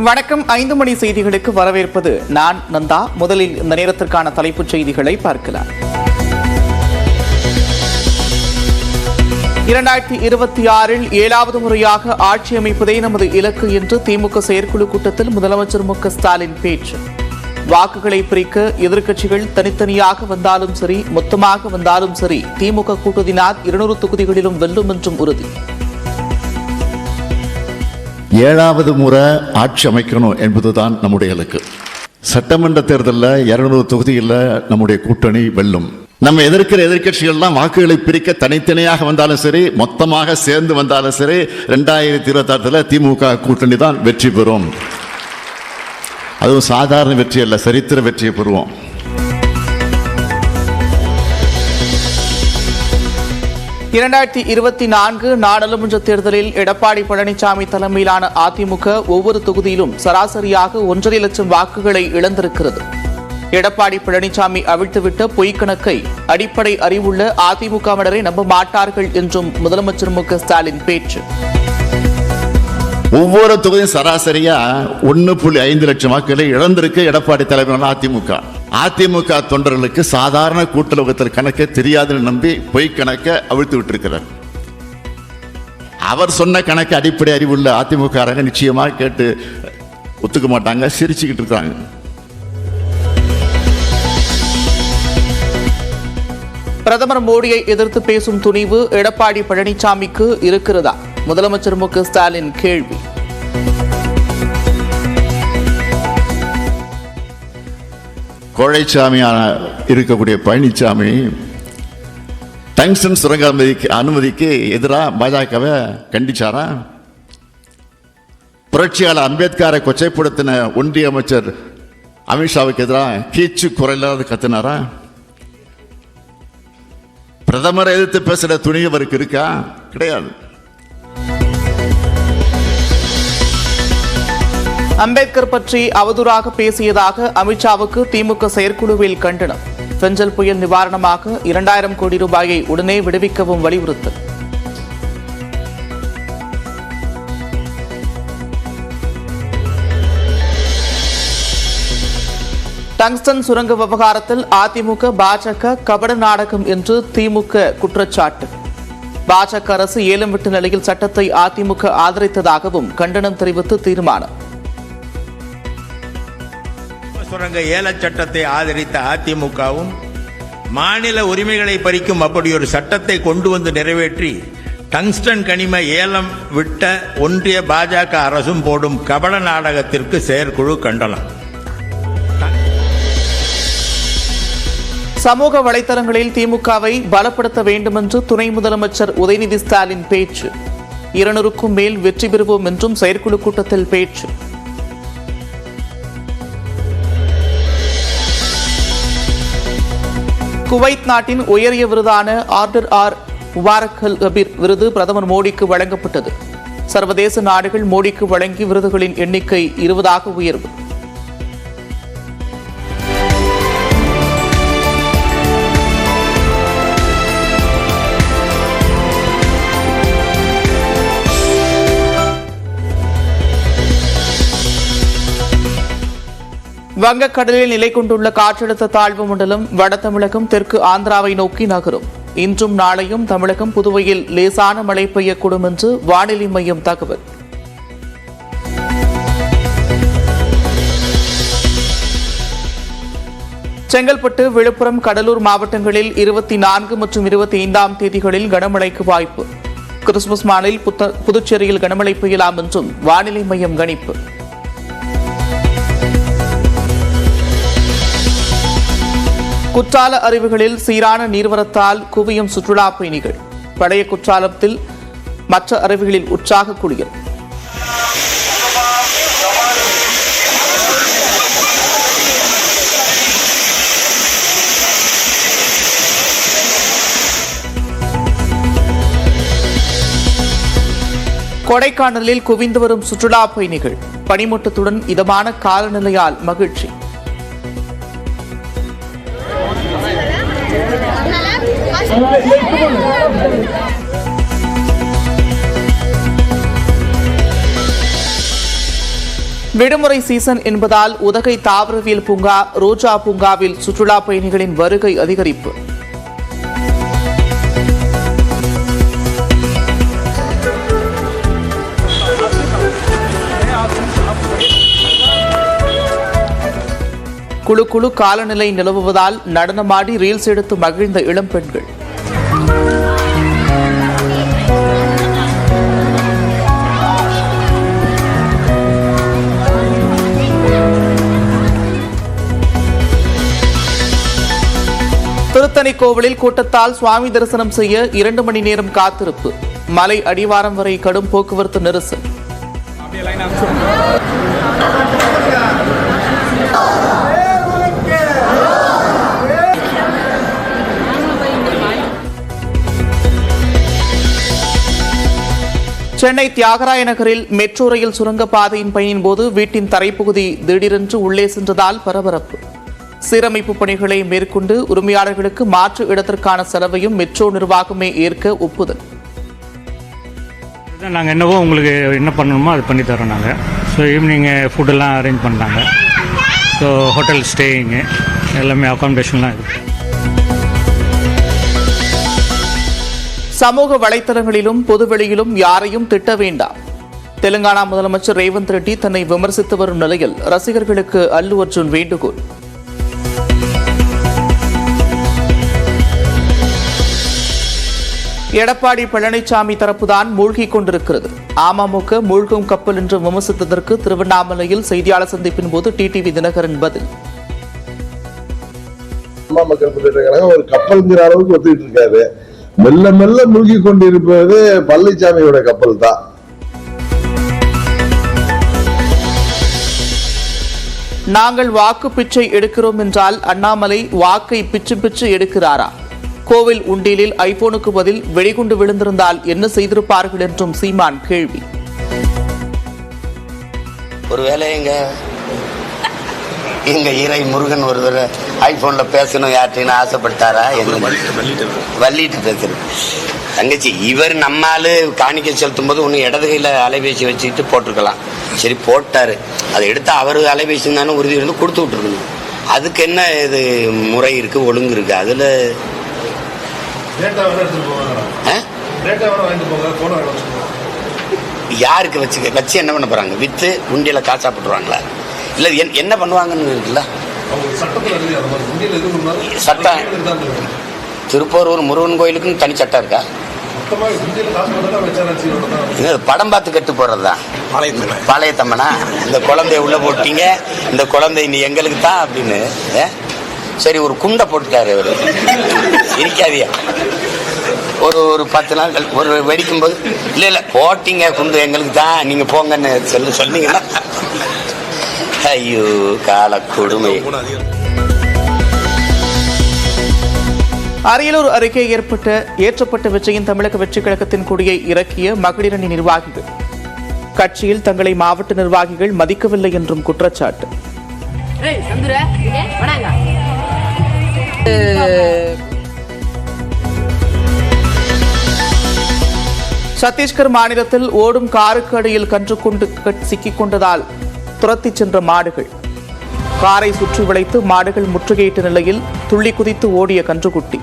வணக்கம். 5 மணி செய்திகளுக்கு வரவேற்பது நான் நந்தா. முதலில் இந்த நேரத்திற்கான தலைப்புச் செய்திகளை பார்க்கலாம். 2026 7வது முறையாக ஆட்சி அமைப்பதே நமது இலக்கு என்று திமுக செயற்குழு கூட்டத்தில் முதலமைச்சர் மு.க. ஸ்டாலின் பேச்சு. வாக்குகளை பிரிக்க எதிர்க்கட்சிகள் தனித்தனியாக வந்தாலும் சரி, மொத்தமாக வந்தாலும் சரி, திமுக கூட்டத்தினால் 200 தொகுதிகளிலும் வெல்லும் என்றும் உறுதி. 7வது முறை ஆட்சி அமைக்கணும் என்பதுதான் நம்முடைய இலக்கு. சட்டமன்ற தேர்தலில் 200 தொகுதியில் நம்முடைய கூட்டணி வெல்லும். நம்ம எதிர்க்கிற எதிர்க்கட்சிகள்லாம் வாக்குகளை பிரிக்க தனித்தனியாக வந்தாலும் சரி, மொத்தமாக சேர்ந்து வந்தாலும் சரி, 2026 திமுக கூட்டணி தான் வெற்றி பெறும். அதுவும் சாதாரண வெற்றி அல்ல, சரித்திர வெற்றியை பெறுவோம். இரண்டாயிரத்தி 24 நாடாளுமன்ற தேர்தலில் எடப்பாடி பழனிசாமி தலைமையிலான அதிமுக ஒவ்வொரு தொகுதியிலும் சராசரியாக 1.5 லட்சம் வாக்குகளை இழந்திருக்கிறது. எடப்பாடி பழனிசாமி அவிழ்த்துவிட்ட பொய்க்கணக்கை அடிப்படை அறிவுள்ள அதிமுகவினரை நம்ப மாட்டார்கள் என்றும் முதலமைச்சர் மு.க. ஸ்டாலின் பேச்சு. ஒவ்வொரு தொகுதியும் சராசரியா 1.5 லட்சம் வாக்குகளை இழந்திருக்கு எடப்பாடி தலைமையிலான அதிமுக. அதிமுக தொண்டர்களுக்கு சாதாரண கூட்டுறவு கணக்கே தெரியாதுன்னு நம்பி பொய் கணக்கை அவிழ்த்து விட்டிருக்கிறார். அவர் சொன்ன கணக்கு அடிப்படை அறிவுள்ள அதிமுக நிச்சயமாக கேட்டு ஒத்துக்க மாட்டாங்க, சிரிச்சுக்கிட்டு இருக்காங்க. பிரதமர் மோடியை எதிர்த்து பேசும் துணிவு எடப்பாடி பழனிசாமிக்கு இருக்கிறதா? முதலமைச்சர் மு.க. ஸ்டாலின் கேள்வி. கோழைச்சாமியான இருக்கக்கூடிய பழனிசாமி டங்ஸ்டன் சுரங்க அனுமதிக்கு எதிராக பாஜகவை கண்டிச்சாரா? புரட்சியாளர் அம்பேத்கரை கொச்சைப்படுத்தின ஒன்றிய அமைச்சர் அமித்ஷாவுக்கு எதிராக கீச்சு குரலாவது கத்தினாரா? பிரதமரை எதிர்த்து பேசுற துணிவு அவருக்கு இருக்கா? கிடையாது. அம்பேத்கர் பற்றி அவதூறாக பேசியதாக அமித்ஷாவுக்கு திமுக செயற்குழுவில் கண்டனம். பெஞ்சல் புயல் நிவாரணமாக 2000 கோடி ரூபாயை உடனே விடுவிக்கவும் வலியுறுத்தல். டங்ஸ்டன் சுரங்க விவகாரத்தில் அதிமுக பாஜக கபட நாடகம் என்று திமுக குற்றச்சாட்டு. பாஜக அரசு ஏலம் விட்ட நிலையில் சட்டத்தை அதிமுக ஆதரித்ததாகவும் கண்டனம் தெரிவித்து தீர்மானம். சுரங்க ஏல சட்டத்தை ஆதரித்த அதிமுகவும் மாநில உரிமைகளை பறிக்கும் அப்படி ஒரு சட்டத்தை கொண்டு வந்து நிறைவேற்றி டங்ஸ்டன் கனிம ஏலம் விட்ட ஒன்றிய பாஜக அரசும் போடும் கபட நாடகத்திற்கு செயற்குழு கண்டனம். சமூக வலைதளங்களில் திமுகவை பலப்படுத்த வேண்டும் என்று துணை முதலமைச்சர் உதயநிதி ஸ்டாலின் பேச்சு. 200க்கும் மேல் வெற்றி பெறுவோம் என்றும் செயற்குழு கூட்டத்தில் பேச்சு. குவைத் நாட்டின் உயரிய விருதான ஆர்டர் முபாரக் அல் கபீர் விருது பிரதமர் மோடிக்கு வழங்கப்பட்டது. சர்வதேச நாடுகள் மோடிக்கு வழங்கிய விருதுகளின் எண்ணிக்கை 20ஆக உயர்வு. வங்கக்கடலில் நிலை கொண்டுள்ள காற்றழுத்த தாழ்வு மண்டலம் வட தமிழகம், தெற்கு ஆந்திராவை நோக்கி நகரும். இன்றும் நாளையும் தமிழகம், புதுவையில் லேசான மழை பெய்யக்கூடும் என்று வானிலை மையம் தகவல். செங்கல்பட்டு, விழுப்புரம், கடலூர் மாவட்டங்களில் 24 மற்றும் 25ஆம் தேதிகளில் கனமழைக்கு வாய்ப்பு. கிறிஸ்துமஸ் நாளில் புதுச்சேரியில் கனமழை பெய்யலாம் என்றும் வானிலை மையம் கணிப்பு. குற்றால அருவிகளில் சீரான நீர்வரத்தால் குவியும் சுற்றுலா பயணிகள். பழைய குற்றாலத்தில் மற்ற அருவிகளில் உற்சாக குளியல். கொடைக்கானலில் குவிந்து வரும் சுற்றுலா பயணிகள். பனிமூட்டத்துடன் இதமான காலநிலையால் மகிழ்ச்சி. விடுமுறை சீசன் என்பதால் உதகை தாவரவியல் பூங்கா, ரோஜா பூங்காவில் சுற்றுலா பயணிகளின் வருகை அதிகரிப்பு. குழு குழு காலநிலை நிலவுவதால் நடனமாடி ரீல்ஸ் எடுத்து மகிழ்ந்த இளம் பெண்கள். திருத்தணி கோவிலில் கூட்டத்தால் சுவாமி தரிசனம் செய்ய 2 மணி நேரம் காத்திருப்பு. மலை அடிவாரம் வரை கடும் போக்குவரத்து நெரிசல். சென்னை தியாகராய நகரில் மெட்ரோ ரயில் சுரங்கப்பாதையின் பணியின் போது வீட்டின் தரைப்பகுதி திடீரென்று உள்ளே சென்றதால் பரபரப்பு. சீரமைப்பு பணிகளை மேற்கொண்டு உரிமையாளர்களுக்கு மாற்று இடத்திற்கான செலவையும் மெட்ரோ நிர்வாகமே ஏற்க ஒப்புதல். நாங்கள் என்னவோ உங்களுக்கு என்ன பண்ணணுமோ அது பண்ணி தரோம் நாங்கள். ஸோ ஈவினிங் ஃபுட்டெல்லாம் அரேஞ்ச் பண்ணாங்க. ஸோ ஹோட்டல் ஸ்டேயிங்கு எல்லாமே அகாமடேஷன்லாம் இருக்குது. சமூக வலைதளங்களிலும் பொதுவெளியிலும் யாரையும் திட்ட வேண்டாம். தெலுங்கானா முதலமைச்சர் ரேவந்த் ரெட்டி தன்னை விமர்சித்து வரும் நிலையில் ரசிகர்களுக்கு அல்லு அர்ஜுன் வேண்டுகோள். எடப்பாடி பழனிசாமி தரப்புதான் மூழ்கிக் கொண்டிருக்கிறது. அமமுக மூழ்கும் கப்பல் என்று விமர்சித்ததற்கு திருவண்ணாமலையில் செய்தியாளர் சந்திப்பின் போது டிடிவி தினகரன் பதில். அம்மா மக்கள் முன்னேற்ற கழகம் ஒரு கப்பல்ங்கிற அளவுக்கு ஒத்துக்கிட்டு இருக்காரு. மெல்ல மெல்ல மூழ்கி கொண்டிருப்பது பழனிசாமியோட கப்பல் தான். நாங்கள் வாக்கு பிச்சை எடுக்கிறோம் என்றால் அண்ணாமலை வாக்கை பிச்சு பிச்சு எடுக்கிறாரா? கோவில் உண்டியலில் ஐபோனுக்கு பதில் வெடிகுண்டு விழுந்திருந்தால் என்ன செய்திருப்பார்கள் என்றும் சீமான் கேள்வி. ஒருவேளை எங்க ஈரை முருகன் ஒருவர் ஐபோன்ல பேசணும் யார்கிட்ட ஆசைப்பட்டாரா? வள்ளிட்டு பேசுறது தங்கச்சி. இவர் நம்மாலு காணிக்கை செலுத்தும் போது ஒன்று இடது கையில் அலைபேசி வச்சுக்கிட்டு போட்டிருக்கலாம். சரி போட்டாரு, அதை எடுத்து அவரு அலைபேசி தானே உறுதி இருந்து கொடுத்து விட்டுருக்கணும். அதுக்கு என்ன இது முறை இருக்கு, ஒழுங்கு இருக்கு? அதுல யாருக்கு வச்சு என்ன பண்ண போறாங்க? வித்து உண்டியில காசா போட்டுருவாங்களா? இல்ல என்ன பண்ணுவாங்கன்னு இருக்குல்ல சட்டம். திருப்பூர் முருகன் கோயிலுக்குன்னு தனி சட்டம் இருக்கா? படம் பார்த்து கட்டு போடுறதுதான் பாளையத்தம்மனா? இந்த குழந்தைய உள்ள போட்டீங்க, இந்த குழந்தை நீ எங்களுக்கு தான் அப்படின்னு. சரி, ஒரு குண்டை போட்டுட்டாரு அவரு. இருக்காதியா ஒரு 10 நாள் ஒரு வெடிக்கும் போது இல்ல போட்டீங்க குண்டு எங்களுக்கு தான், நீங்க போங்கன்னு சொன்னீங்கன்னா ஐயோ கால கொடுமை. அரியலூர் அருகே ஏற்றப்பட்ட விஜயின் தமிழக வெற்றி கழகத்தின் கொடியை இறக்கிய மகளிரணி நிர்வாகிகள். கட்சியில் தங்களை மாவட்ட நிர்வாகிகள் மதிக்கவில்லை என்றும் குற்றச்சாட்டு. சத்தீஸ்கர் மாநிலத்தில் ஓடும் காருக்கு அடியில் கன்று கொண்டு சிக்கிக் கொண்டதால் துரத்திச் சென்ற மாடுகள். காரை சுற்றி வளைத்து மாடுகள் முற்றுகையிட்ட நிலையில் துள்ளி குதித்து ஓடிய கன்றுக்குட்டி.